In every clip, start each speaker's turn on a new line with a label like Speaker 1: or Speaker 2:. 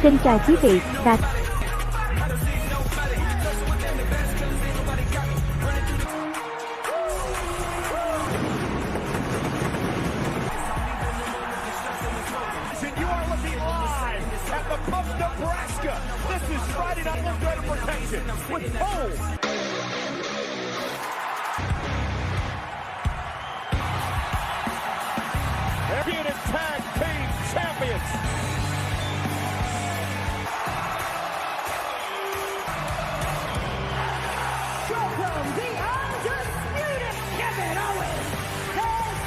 Speaker 1: Xin chào quý vị và
Speaker 2: Nebraska. This is Friday Night Live Protection with Cole. Unit Tag Team Champions.
Speaker 3: Welcome the undisputed Kevin Owens.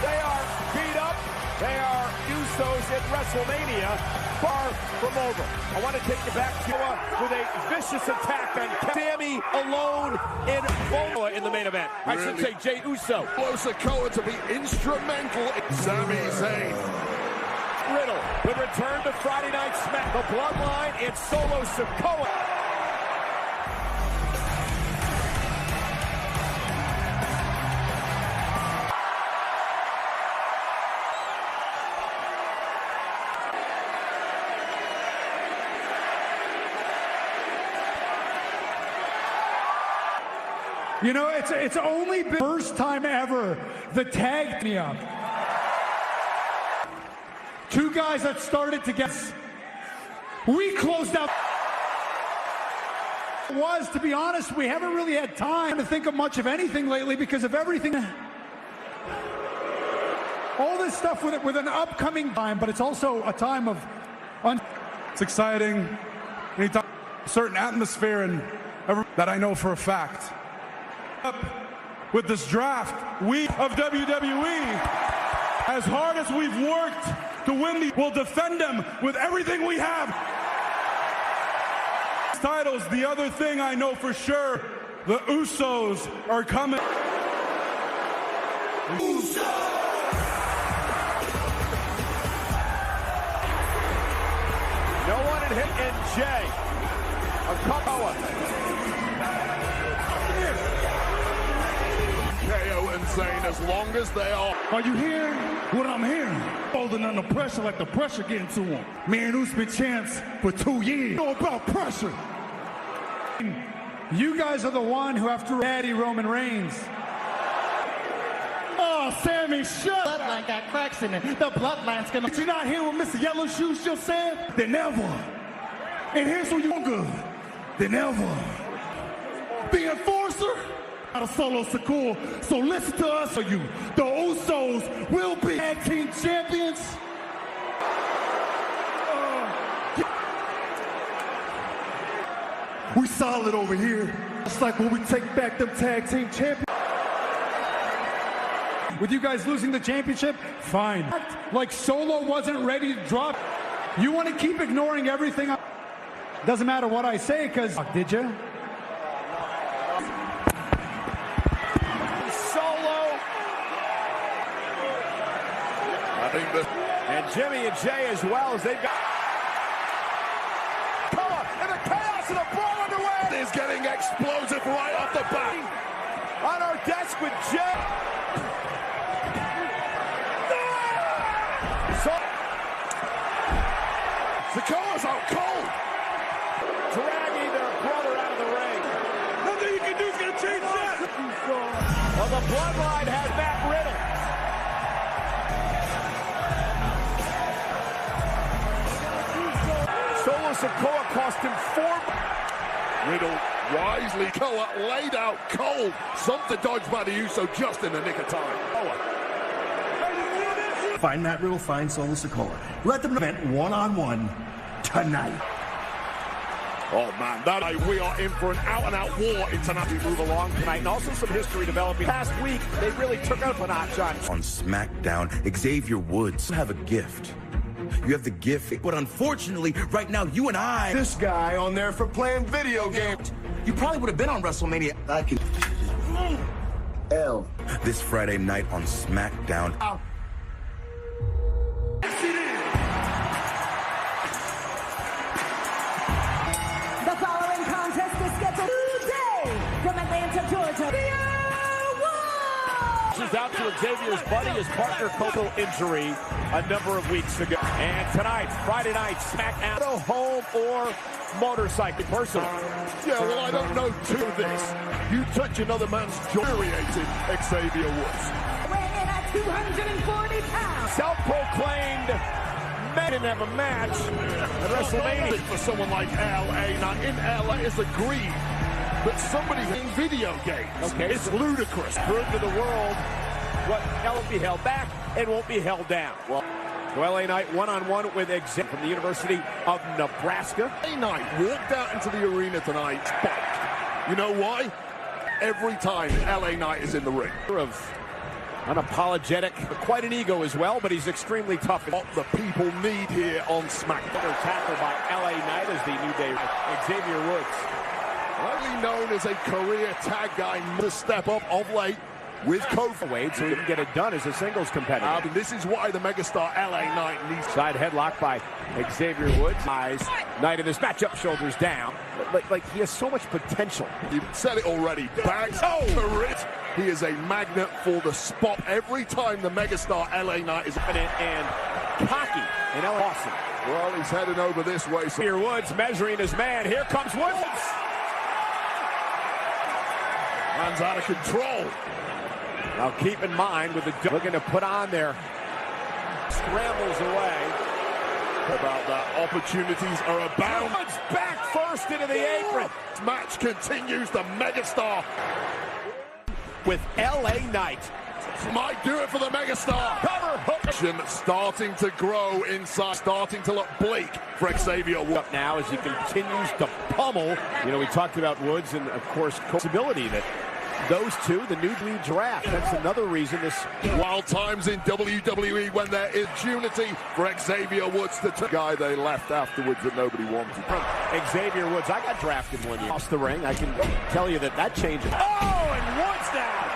Speaker 2: They are beat up. They are Usos at WrestleMania. Far from over. I want to take you back to with a vicious attack on Sammy alone in Bola in the main event. I should say Jey Uso.
Speaker 4: Sikoa to be instrumental in Sami Zayn.
Speaker 2: Riddle would return to Friday Night Smack. The Bloodline and Solo Sikoa.
Speaker 5: You know, it's only been the first time ever the tag me up. Two guys that started together. We closed out. To be honest, we haven't really had time to think of much of anything lately because of everything. All this stuff with an upcoming time, but it's also a time of.
Speaker 6: It's exciting. Anytime, a certain atmosphere and that I know for a fact. Up with this draft, we of WWE, as hard as we've worked to win, we'll defend them with everything we have. Titles, the other thing I know for sure, the Usos are coming.
Speaker 2: No one had hit and Jay. A couple.
Speaker 4: KO and Zayn, as long as they are
Speaker 5: you hearing what I'm hearing? Holding under pressure like the pressure getting to him. Me and Us been champs for 2 years. You know about pressure. You guys are the one who have to daddy Roman Reigns. Oh, Sammy, shut up.
Speaker 3: Bloodline got cracks in it. The bloodline's gonna.
Speaker 5: Did you not hear what Mr. Yellow Shoes just said? They never. And here's what you're good. They never. The enforcer out of Solo Sikoa. So listen to us for you. The Usos will be tag team champions. We solid over here. It's like when we take back them tag team champions. With you guys losing the championship, fine. Like Solo wasn't ready to drop. You want to keep ignoring everything. Doesn't matter what I say, because did you?
Speaker 2: And Jimmy and Jay as well as they've got. Koa and the chaos and the brawl underway.
Speaker 4: is getting explosive right off the bat.
Speaker 2: On our desk with Jay. So
Speaker 4: Sikoa's out cold.
Speaker 2: Dragging their brother out of the ring.
Speaker 4: Nothing you can do is going to change that.
Speaker 2: Well, the Bloodline has Matt Riddle. Solo Sikoa cost him 4.
Speaker 4: Riddle wisely, Koa laid out cold. Something dodged by the Uso just in the nick of time.
Speaker 7: Find Matt Riddle, find Solo Sikoa. Let them event one-on-one tonight.
Speaker 2: Oh, man, we are in for an out-and-out war tonight. We move along tonight, and also some history developing. Last week, they really took up a notch on
Speaker 8: Smackdown. Xavier Woods, you have a gift. You have the gift, but unfortunately, right now, you and I...
Speaker 4: This guy on there for playing video games.
Speaker 8: You probably would have been on WrestleMania.
Speaker 7: I can... L.
Speaker 8: This Friday night on Smackdown.
Speaker 3: The following contest is scheduled today from Atlanta, Georgia.
Speaker 2: reaches out to Xavier's buddy, his partner, Coco injury a number of weeks ago. And tonight, Friday night, Smackdown, home or motorcycle. Personal.
Speaker 4: Yeah, well, I don't know to this. You touch another man's infuriated Xavier Woods.
Speaker 3: Weighing in at 240 pounds.
Speaker 2: Self-proclaimed man didn't have a match at WrestleMania.
Speaker 4: For someone like LA, now in LA, it's agreed that somebody in video games.
Speaker 2: Okay,
Speaker 4: it's ludicrous.
Speaker 2: Prove to the world what won't be held back and won't be held down. Well, LA Knight one-on-one with Xavier from the University of Nebraska.
Speaker 4: LA Knight walked out into the arena tonight, spiked. You know why? Every time LA Knight is in the ring.
Speaker 2: Of unapologetic, quite an ego as well, but he's extremely tough.
Speaker 4: What the people need here on SmackDown.
Speaker 2: Tackled by LA Knight as the New Day. Xavier Woods.
Speaker 4: Widely known as a career tag guy, to step up of late with Kofi
Speaker 2: Wade, so he can get it done as a singles competitor.
Speaker 4: This is why the megastar LA Knight needs.
Speaker 2: Side headlock by Xavier Woods. Eyes. Knight in this matchup, shoulders down. Like he has so much potential.
Speaker 4: You said it already. Bags for it. He is a magnet for the spot. Every time the megastar LA Knight is
Speaker 2: and cocky and awesome.
Speaker 4: Well, he's heading over this way. So
Speaker 2: here Woods measuring his man. Here comes Woods.
Speaker 4: Man's out of control.
Speaker 2: Now keep in mind with the looking to put on there. Scrambles away.
Speaker 4: About that, opportunities are abound.
Speaker 2: Woods back first into the apron.
Speaker 4: This match continues. The megastar
Speaker 2: with LA Knight.
Speaker 4: Might do it for the megastar.
Speaker 2: Cover hook.
Speaker 4: Starting to grow inside, starting to look bleak for Xavier Woods.
Speaker 2: Up now as he continues to pummel. You know, we talked about Woods and, of course, possibility that those two, the new lead draft. That's another reason this.
Speaker 4: Wild times in WWE when there is unity for Xavier Woods, the guy they left afterwards that nobody wanted.
Speaker 2: Xavier Woods, I got drafted one year. Lost the ring. I can tell you that changes. Oh, and Woods now.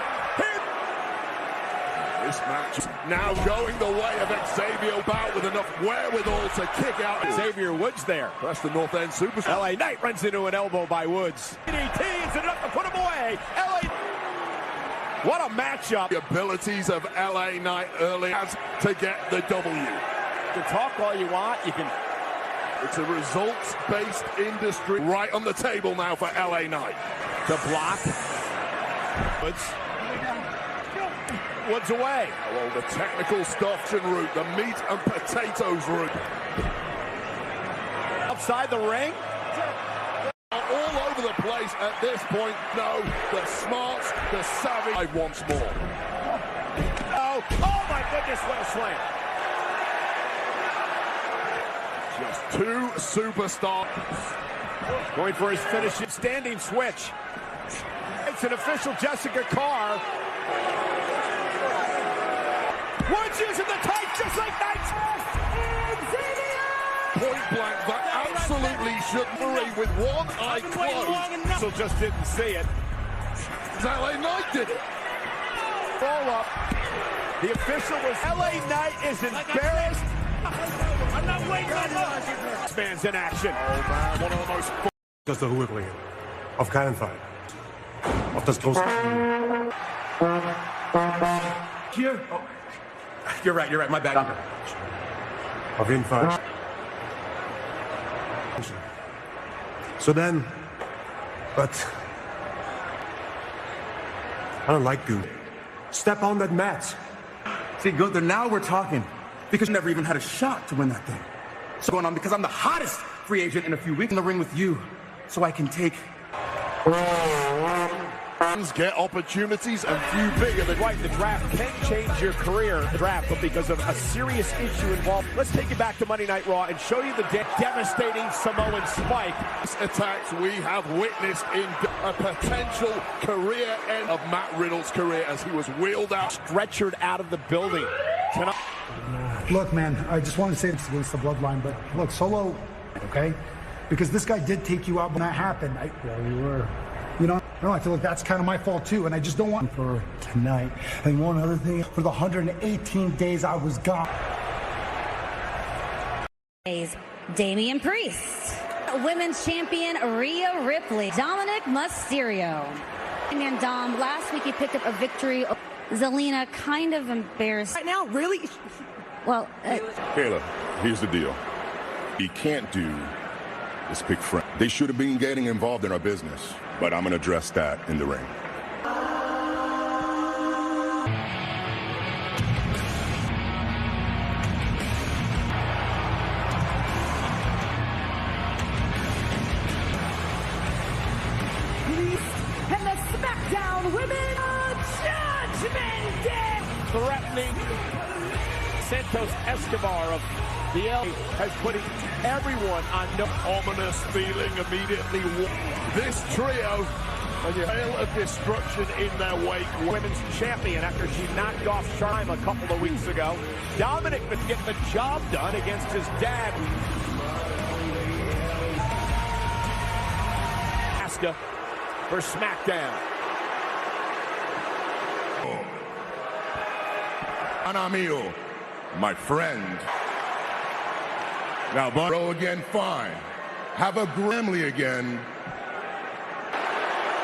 Speaker 4: This match is now going the way of Xavier Bout with enough wherewithal to kick out.
Speaker 2: Xavier Woods there.
Speaker 4: That's the North End Superstar.
Speaker 2: LA Knight runs into an elbow by Woods. DDT is enough to put him away. LA. What a matchup.
Speaker 4: The abilities of LA Knight early has to get the W.
Speaker 2: To talk all you want, you can.
Speaker 4: It's a results-based industry right on the table now for LA Knight.
Speaker 2: To block. Woods away.
Speaker 4: Well, the technical stuff and route, the meat and potatoes route.
Speaker 2: Outside the ring.
Speaker 4: All over the place at this point. No, the smarts, the savvy. Once more.
Speaker 2: Oh my goodness, what a slam.
Speaker 4: Just two superstars.
Speaker 2: Going for his finishing standing switch. It's an official Jessica Carr. Woods using the tight just like Knight.
Speaker 4: Point blank, that absolutely should worry with one eye closed.
Speaker 2: So just didn't see it.
Speaker 4: LA Knight did it.
Speaker 2: Roll up. The official was LA Knight is embarrassed. I'm not waiting on that. This man's in action.
Speaker 4: Oh man, one of the most.
Speaker 1: Das zur Ruhe bringen. Auf keinen Fall. Auf das große. Hier. Oh. You're right, my bad. Auf jeden Fall. So then, but I don't like Goon. Step on that mat.
Speaker 9: See, Gunther, now we're talking. Because you never even had a shot to win that thing. So going on because I'm the hottest free agent in a few weeks in the ring with you. So I can take...
Speaker 4: Get opportunities and few bigger than
Speaker 2: right. The draft can change your career draft, but because of a serious issue involved. Let's take you back to Monday Night Raw and show you the devastating Samoan spike.
Speaker 4: Attacks we have witnessed in a potential career end of Matt Riddle's career as he was wheeled out,
Speaker 2: stretchered out of the building.
Speaker 10: Look, man, I just want to say this against the bloodline, but look, Solo, okay? Because this guy did take you out when that happened. Yeah, you were. You know, I feel like that's kind of my fault too, and I just don't want for tonight. And one other thing, for the 118 days I was gone.
Speaker 11: Damian Priest, Women's Champion Rhea Ripley, Dominic Mysterio. And Dom, last week he picked up a victory. Zelina kind of embarrassed.
Speaker 3: Right now, really?
Speaker 11: Well,
Speaker 4: Kayla, here's the deal. He can't do is pick friends. They should have been getting involved in our business, but I'm going to address that in the ring.
Speaker 3: And the Smackdown Women's Judgment Day!
Speaker 2: Threatening Santos Escobar of the L has put everyone on no ominous feeling immediately. This trio, a trail of destruction in their wake. Women's champion after she knocked off Charme a couple of weeks ago. Dominic would get the job done against his dad. Asuka for Smackdown.
Speaker 4: Anamio, my friend. Now, Bro again, fine. Have a Grimley again.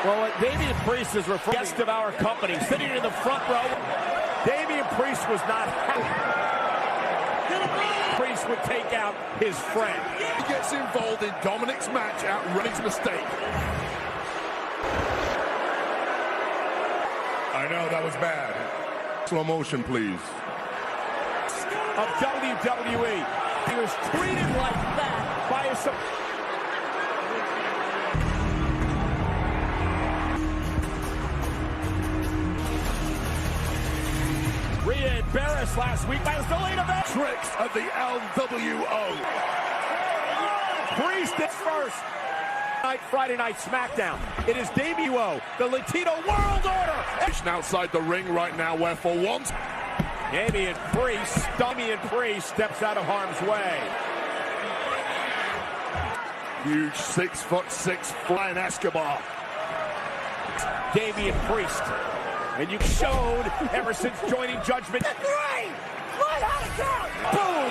Speaker 2: Well, what Damian Priest is referring to guest of our company, sitting in the front row. Damian Priest was not happy. Priest would take out his friend.
Speaker 4: He gets involved in Dominic's match at Runnings's mistake. I know, that was bad. Slow motion, please.
Speaker 2: Of WWE. He was treated like that by his... Rhea embarrassed last week by his delayed event.
Speaker 4: Tricks of the LWO.
Speaker 2: Priest is first. Friday Night Smackdown. It is W.W.E, the Latino World Order.
Speaker 4: Outside the ring right now, where for once...
Speaker 2: Damian Priest steps out of harm's way.
Speaker 4: Huge 6'6" flying Escobar.
Speaker 2: Damian Priest. And you've shown ever since joining Judgment. Boom!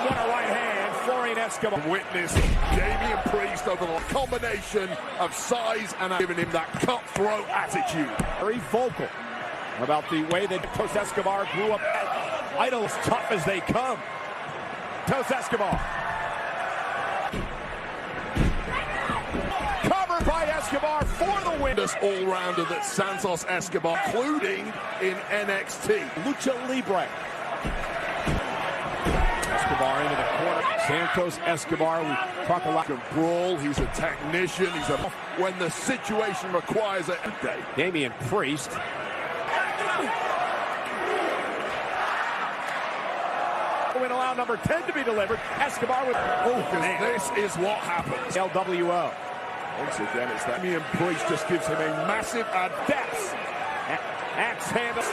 Speaker 2: What a right hand. Florian Escobar.
Speaker 4: Witness Damian Priest over the combination of size and giving him that cutthroat attitude.
Speaker 2: Very vocal about the way that Santos Escobar grew up. Idols tough as they come. Santos Escobar. Covered by Escobar for the win.
Speaker 4: This all-rounder that Santos Escobar, including in NXT.
Speaker 2: Lucha Libre. Escobar into the corner. Santos Escobar, we talk a lot.
Speaker 4: Brawl, he's a technician. When the situation requires it.
Speaker 2: Damian Priest. Win allow number 10 to be delivered. Escobar with...
Speaker 4: This is what happens.
Speaker 2: LWO.
Speaker 4: Once again, it's that Damian Priest just gives him a massive
Speaker 2: depth. Axe handle.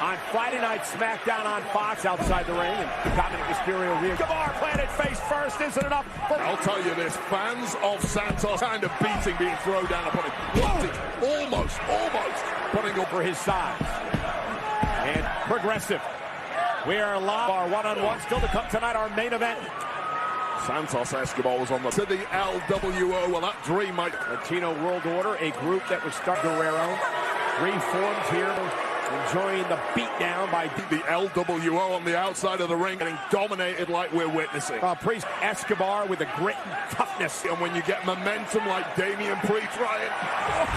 Speaker 2: On Friday Night Smackdown on Fox outside the ring. And Dominic Mysterio. Escobar planted face first. Isn't enough.
Speaker 4: I'll tell you this. Fans of Santos kind of beating being thrown down upon him. Almost putting over
Speaker 2: his size. And progressive. We are live. Our one-on-one still to come tonight. Our main event.
Speaker 4: Santos Escobar was on the to the LWO. Well, that dream might.
Speaker 2: Latino World Order, a group that was started Guerrero, reformed here, enjoying the beatdown by
Speaker 4: the LWO on the outside of the ring, getting dominated like we're witnessing.
Speaker 2: Priest Escobar with a grit and toughness.
Speaker 4: And when you get momentum like Damian Priest, Ryan.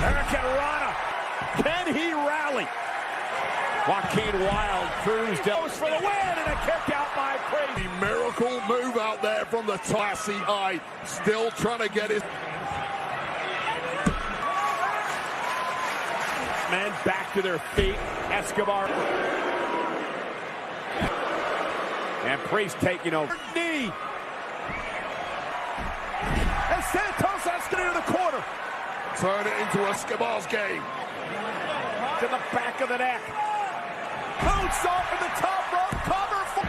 Speaker 2: Hurricane Rana. Can he rally? Joaquin Wild goes for the win and a kick out by Priest.
Speaker 4: The miracle move out there from the classy eye. Still trying to get his
Speaker 2: men back to their feet. Escobar. And Priest taking over. Knee. And Santos Escobar into the corner.
Speaker 4: Turn it into Escobar's game.
Speaker 2: To the back of the neck. Boots off of the top rope, cover for...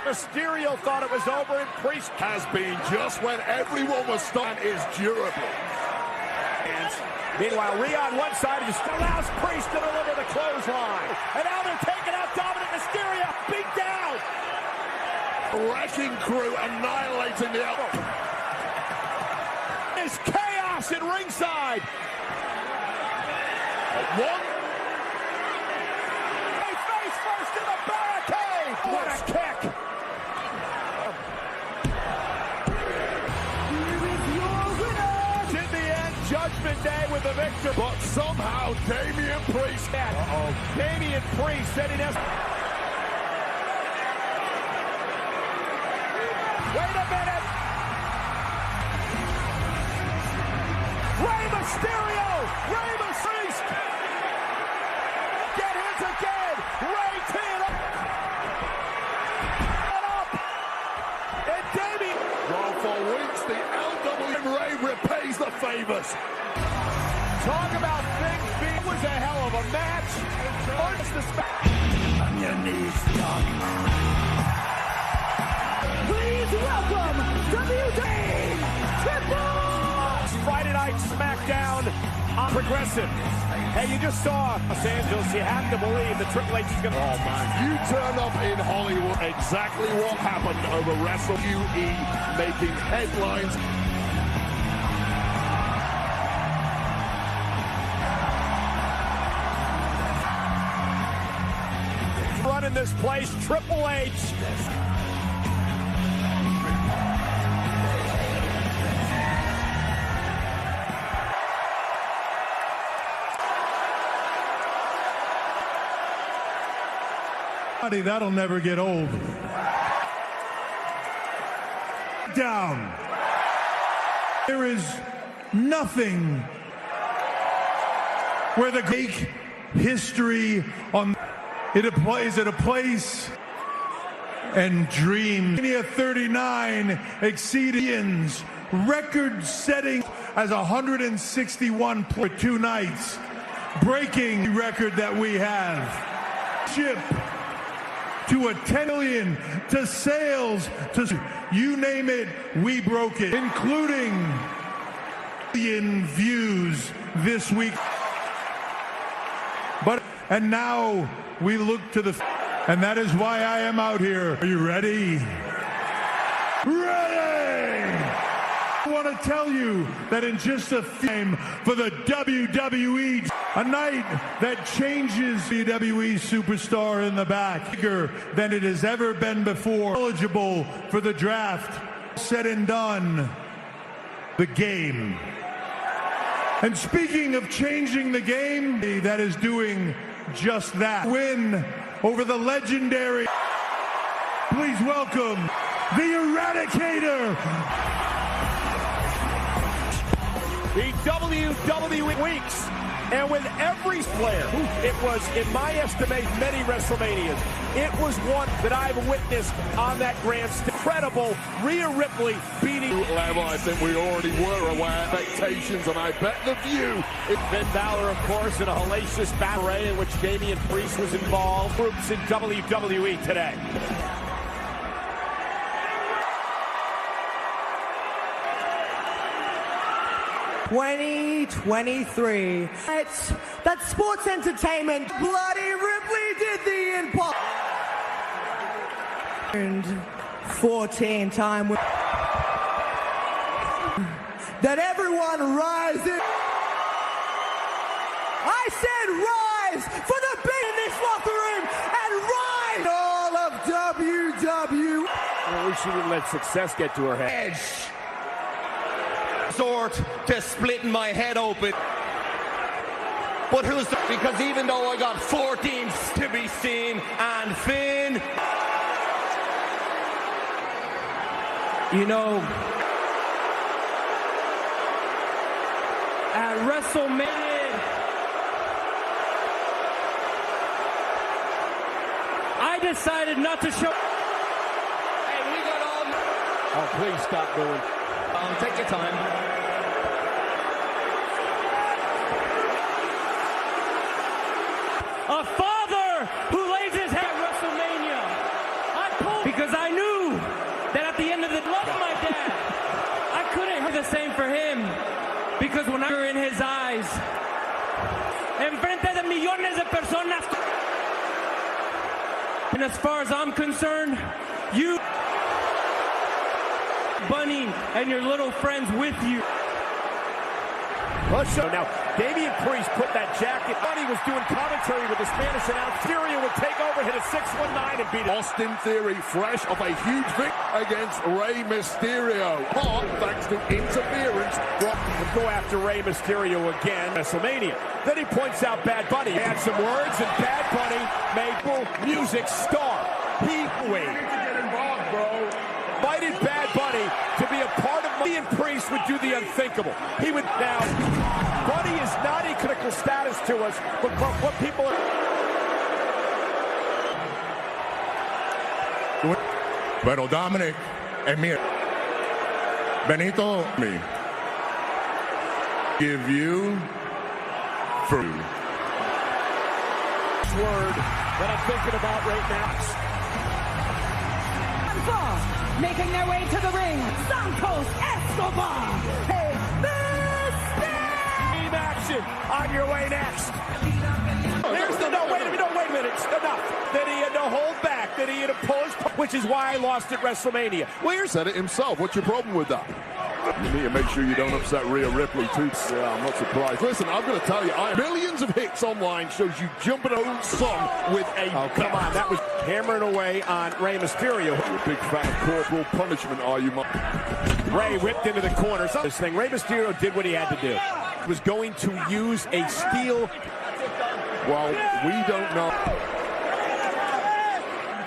Speaker 2: Mysterio thought it was over, and Priest
Speaker 4: has been just when everyone was stunned is durable.
Speaker 2: And meanwhile, Rhea on one side just allows Priest to deliver the clothesline. And now they're taking out Dominic Mysterio, beat down.
Speaker 4: Wrecking crew annihilating the elbow.
Speaker 2: There's chaos at ringside. One. They face first in the barricade. What a kick.
Speaker 3: Here is your winner.
Speaker 2: In the end, Judgment Day with the victor. But somehow, Damian Priest. Damian Priest said he has. Wait a minute. Rey Mysterio. Rey Mysterio. Get his again. Rey teeing up. And Damian. Well, for weeks, the LW Rey repays the favors. Talk about things being. It was a hell of a match.
Speaker 5: On your knees, dog.
Speaker 3: Please welcome W.W.E. Triple
Speaker 2: Friday Night Smackdown on Progressive. Hey, you just saw Los Angeles. You have to believe that Triple H is going to... Oh, man. You turn up in Hollywood. Exactly what happened over W.W.E. making headlines. Running this place, Triple H.
Speaker 5: That'll never get old. Down. There is nothing where the make history on it applies at a place and dreams. 39 exceeding record-setting as 161 for 2 nights, breaking the record that we have. Ship to a 10 million, to sales, to you name it, we broke it, including million views this week. And now we look to the, and that is why I am out here. Are you ready? Ready! I want to tell you that in just a time for the WWE, a night that changes the WWE superstar in the back, bigger than it has ever been before, eligible for the draft, said and done, the game. And speaking of changing the game, that is doing just that. Win over the legendary, please welcome the Eradicator.
Speaker 2: The WWE weeks, and with every player, it was, in my estimation, many WrestleManias. It was one that I've witnessed on that grand stage. Incredible, Rhea Ripley beating level. I think we already were aware of expectations, and I bet the view. Finn Balor, of course, in a hellacious battle in which Damian Priest was involved. Groups in WWE today.
Speaker 3: '23. That's sports entertainment. Bloody Ripley did the impossible. And 14-time win. That everyone rises. I said rise for the big in this locker room and rise all of WWE.
Speaker 2: Well, we shouldn't let success get to her head.
Speaker 12: Resort to splitting my head open. But who's the, because even though I got 14 to be seen and Finn,
Speaker 13: you know, at WrestleMania, I decided not to show.
Speaker 12: Hey, we got all.
Speaker 2: Oh, please stop doing.
Speaker 12: Take your time.
Speaker 13: A father who lays his head at WrestleMania. I pulled because I knew that at the end of the love of my dad, I couldn't do the same for him. Because when I were in his eyes, enfrente de millones de personas, and as far as I'm concerned, you, Bunny, and your little friends with you.
Speaker 2: Let's show now. Damian Priest put that jacket on. He was doing commentary with the Spanish announcer. Mysterio would take over, hit a 619 and beat it.
Speaker 14: Austin Theory fresh off a huge victory against Rey Mysterio. Part thanks to interference.
Speaker 2: Would go after Rey Mysterio again. WrestleMania. Then he points out Bad Bunny. He had some words, and Bad Bunny made music star. He invited Bad Bunny to be a part of Damian Priest would do the unthinkable. He would now. Bunny is not a critical status to us, but what people are.
Speaker 4: Pero Dominic, mira, Benito, me give you fruit.
Speaker 2: Word that I'm thinking about right now.
Speaker 3: Making their way to the ring, Santos Escobar. Hey,
Speaker 2: Team action on your way next. There's the wait a minute, enough. That he had to hold back, that he had opposed, which is why I lost at WrestleMania.
Speaker 14: Well, said it himself. What's your problem with that? You need to make sure you don't upset Rhea Ripley too. Yeah, I'm not surprised. Listen, I'm going to tell you, millions of hits online shows you jumping old song with a.
Speaker 2: Oh, come on, that was hammering away on Rey Mysterio.
Speaker 14: You're a big fan of corporal punishment, are you,
Speaker 2: Rey whipped into the corner. This thing, Rey Mysterio did what he had to do. He was going to use a steel.
Speaker 14: Well, we don't know.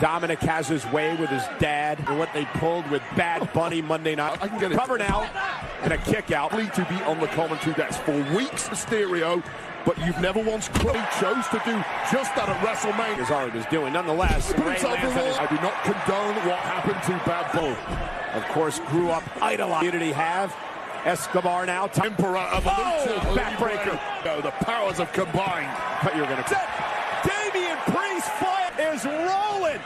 Speaker 2: Dominic has his way with his dad and what they pulled with Bad Bunny Monday night.
Speaker 14: I can get it.
Speaker 2: Cover now and a kick out.
Speaker 14: To be on the commentary desk for weeks, Mysterio, but you've never once chose to do just that at WrestleMania.
Speaker 2: As Art is doing. Nonetheless,
Speaker 14: I do not condone what happened to Bad Bunny.
Speaker 2: Of course, grew up idolized. Community have Escobar now.
Speaker 14: Emperor of Lucha.
Speaker 2: Backbreaker.
Speaker 14: No, the powers have combined.
Speaker 2: But you're going to. Damian Priest is rolling.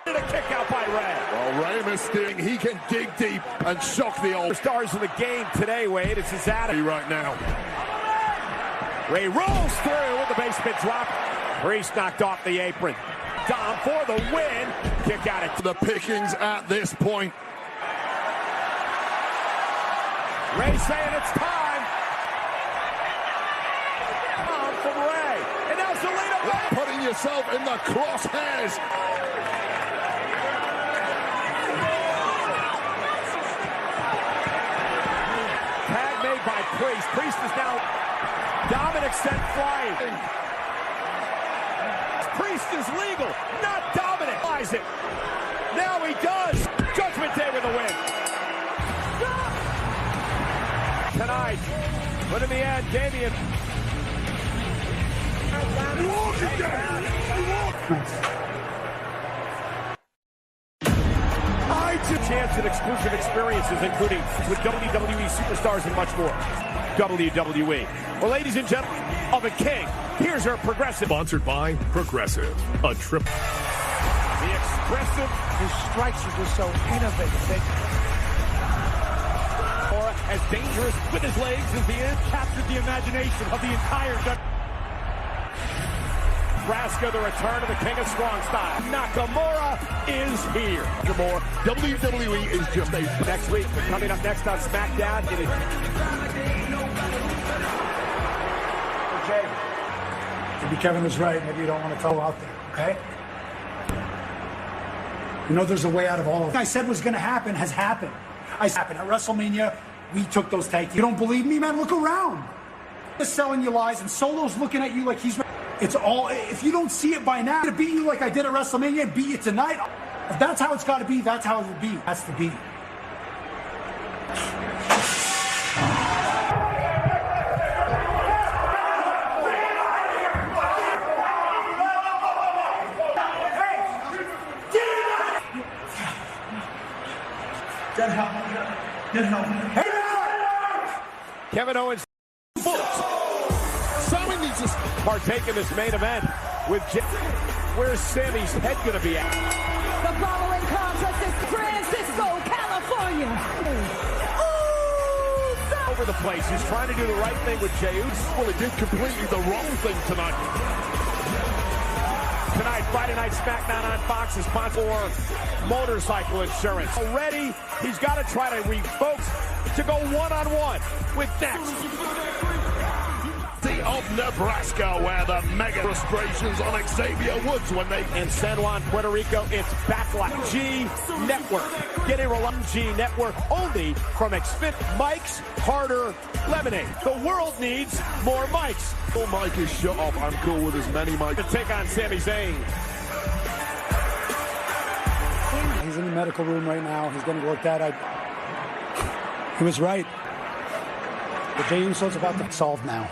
Speaker 2: A kick out by Rey.
Speaker 14: Well, Rey Mysterio, he can dig deep and shock the old
Speaker 2: stars of the game today, Wade. It's his attitude
Speaker 14: right now.
Speaker 2: Rey rolls through with the basement drop. Priest knocked off the apron. Dom for the win. Kick out at
Speaker 14: the pickings at this point.
Speaker 2: Rey saying it's time. Dom from Rey. And now Zelina back.
Speaker 14: Putting yourself in the crosshairs.
Speaker 2: Tag made by Priest. Priest is now Dominic sent flying. Priest is legal, not Dominic. Buys it. Now he does. Judgment Day with a win. Tonight, but in the end, Damian. Chance at exclusive experiences, including with WWE superstars and much more. WWE. Well, ladies and gentlemen of a king, here's our Progressive.
Speaker 15: Sponsored by Progressive. A trip.
Speaker 2: The expressive.
Speaker 16: His strikes are just so innovative.
Speaker 2: Or as dangerous with his legs as he is. Captured the imagination of the entire Nebraska, the return of the King of Strong Style. Nakamura is here.
Speaker 14: Nakamura, WWE is just a...
Speaker 2: Next week, coming up next on Smackdown, it is...
Speaker 10: Jay, maybe Kevin was right. Maybe you don't want to throw out there, okay? You know there's a way out of all of it. I said was going to happen has happened. At WrestleMania, we took those tag teams. You don't believe me, man? Look around. Just selling you lies, and Solo's looking at you like he's... It's all, if you don't see it by now, I'm going to beat you like I did at WrestleMania and beat you tonight. If that's how it's got to be, that's how it will be. That's the beat. Get help.
Speaker 2: Kevin Owens. Partake in this main event with where's Sammy's head going to be at?
Speaker 3: The following contest is Francisco, California.
Speaker 2: Over the place. He's trying to do the right thing with Jey Uso.
Speaker 14: Well, he did completely the wrong thing tonight.
Speaker 2: tonight, Friday Night Smackdown on Fox is sponsored for motorcycle insurance. Already, he's got to try to folks to go one-on-one with next.
Speaker 14: Of Nebraska, where the mega frustrations on Xavier Woods when they
Speaker 2: in San Juan, Puerto Rico. It's Backlash G Network. Get a Roland G Network only from Xfit. Mike's Harder Lemonade. The world needs more mics.
Speaker 14: Oh, Mike is shut up. I'm cool with as many mics.
Speaker 2: To take on Sami Zayn.
Speaker 10: He's in the medical room right now. He's going to work that out. He was right. The Jey Uso's about to solve now.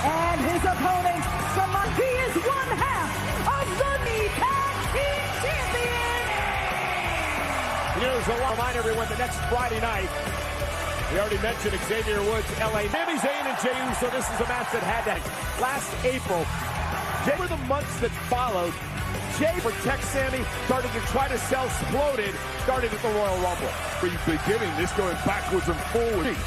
Speaker 3: And his opponent, he is one half of the Tag Team Champions.
Speaker 2: Here's a reminder, everyone, the next Friday night. We already mentioned Xavier Woods, LA. Sami Zayn and Jey Uso. This is a match that had that last April. Over the months that followed, Jey protects Sami, started to try to sell Exploded, started at the Royal Rumble.
Speaker 14: Beginning this going backwards and forwards.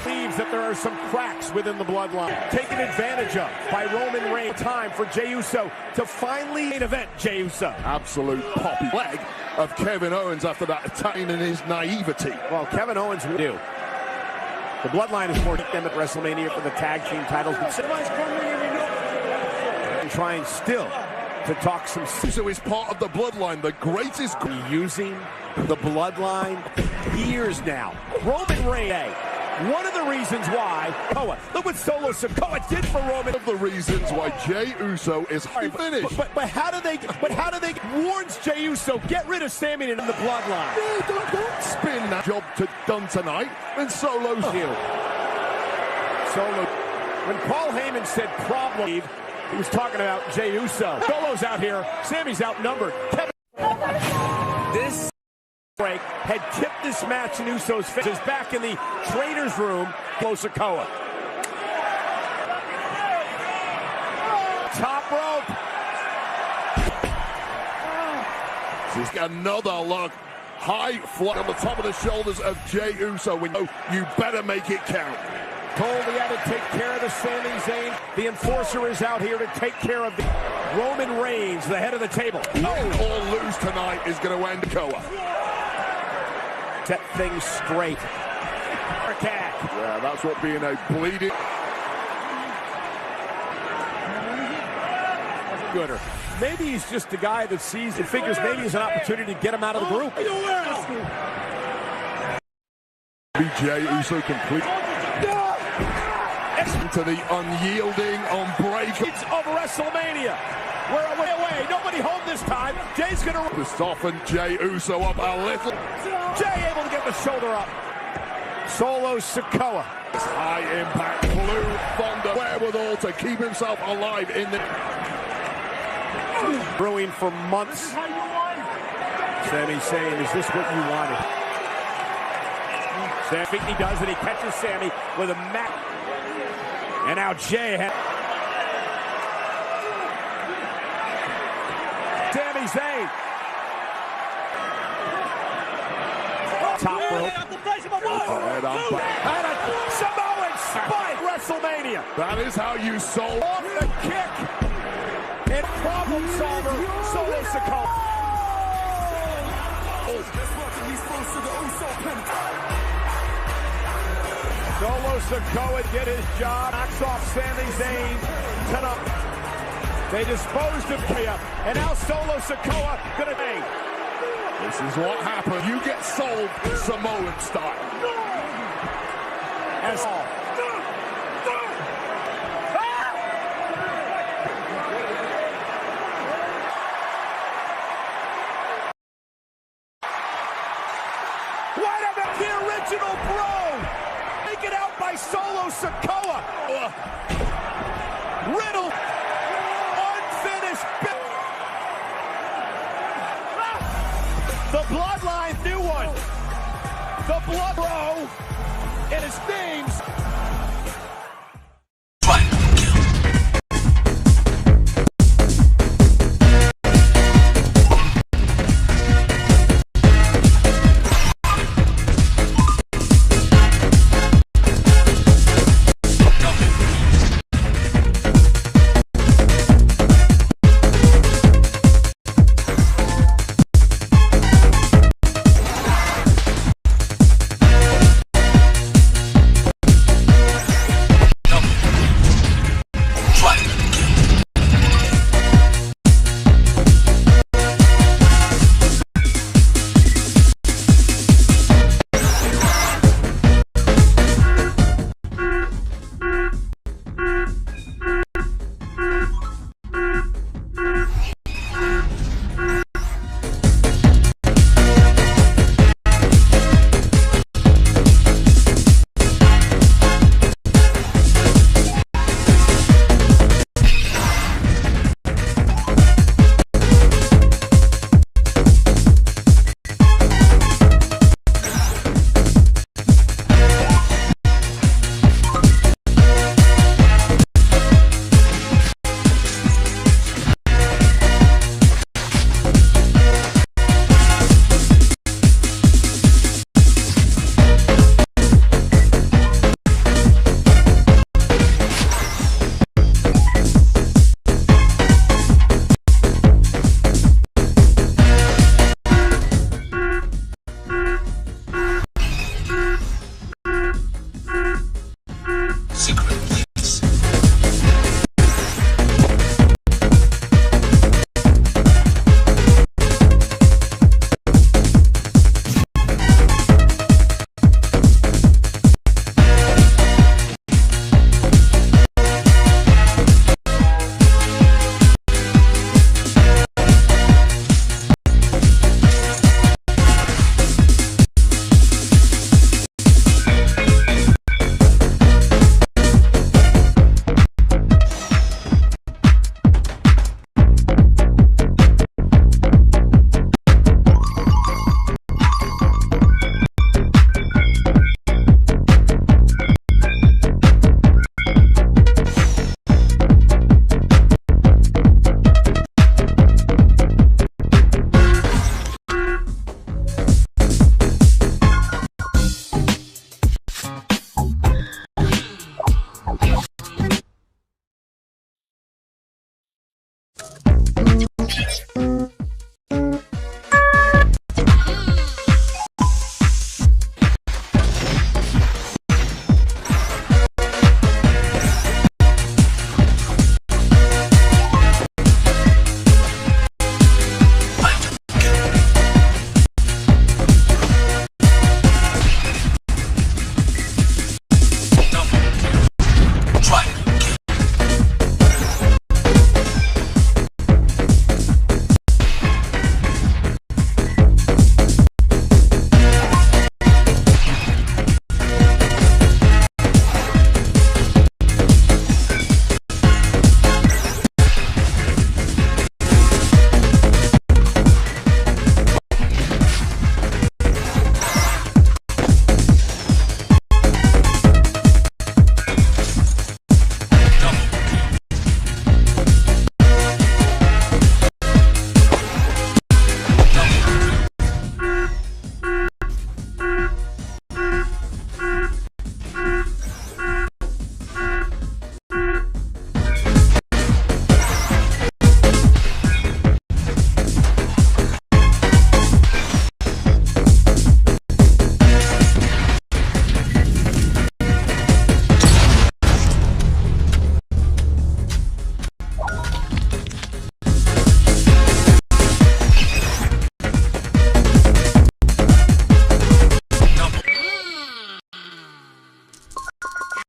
Speaker 2: Believes that there are some cracks within the bloodline. Taken advantage of by Roman Reigns. Time for Jey Uso to finally main event Jey Uso.
Speaker 14: Absolute poppy leg of Kevin Owens after that attack in his naivety.
Speaker 2: Well, Kevin Owens will do. The bloodline is more them at WrestleMania for the tag team titles. And trying still to talk some.
Speaker 14: So he's part of the bloodline, the greatest.
Speaker 2: Using the bloodline years now. Roman Reigns. One of the reasons why. Look what Solo Sikoa did for Roman.
Speaker 14: One of the reasons why Jey Uso is finished.
Speaker 2: But how do they? Warns Jey Uso get rid of Sami in the bloodline?
Speaker 14: Yeah, don't spin that job done tonight. And Solo's
Speaker 2: here. Solo. When Paul Heyman said problem, he was talking about Jey Uso. Solo's out here. Sami's outnumbered. This break had tipped this match in Uso's face. Is back in the trainer's room. Sikoa. Top rope.
Speaker 14: He's got another look. High fly on the top of the shoulders of Jey Uso. When you better make it count.
Speaker 2: Told he had to take care of the Sami Zayn. The enforcer is out here to take care of the Roman Reigns, the head of the table.
Speaker 14: Win or lose tonight is going to end Koa.
Speaker 2: Set things straight.
Speaker 14: Yeah, that's what being a bleeding.
Speaker 2: Gooder. Maybe he's just the guy that sees and figures maybe he's an opportunity to get him out of the group.
Speaker 14: Jey Uso complete. To the unyielding, unbreakable
Speaker 2: of WrestleMania. We're away. Nobody home this time. Jay's gonna
Speaker 14: soften Jey Uso up a little.
Speaker 2: Jey able to get the shoulder up. Solo Sikoa.
Speaker 14: High impact blue thunder. Wherewithal to keep himself alive in the
Speaker 2: brewing for months. Sami saying, "Is this what you wanted?" I think he does, and he catches Sami with a mat. And now Jey had Sami Zayn. Top rope. And a Samoan spike. WrestleMania.
Speaker 14: That is how you solve.
Speaker 2: Off the kick. And problem solver, Solo Sikoa. Solo Sikoa did his job, knocks off Sami Zayn tonight. They disposed of Kia, and now Solo Sikoa gonna pay.
Speaker 14: This is what happened. You get sold Samoan style.
Speaker 2: As all. What about the original bro? Taken out by Solo Sikoa. Riddle. Unfinished. The Bloodline, new one. The Blood Bro. And his name's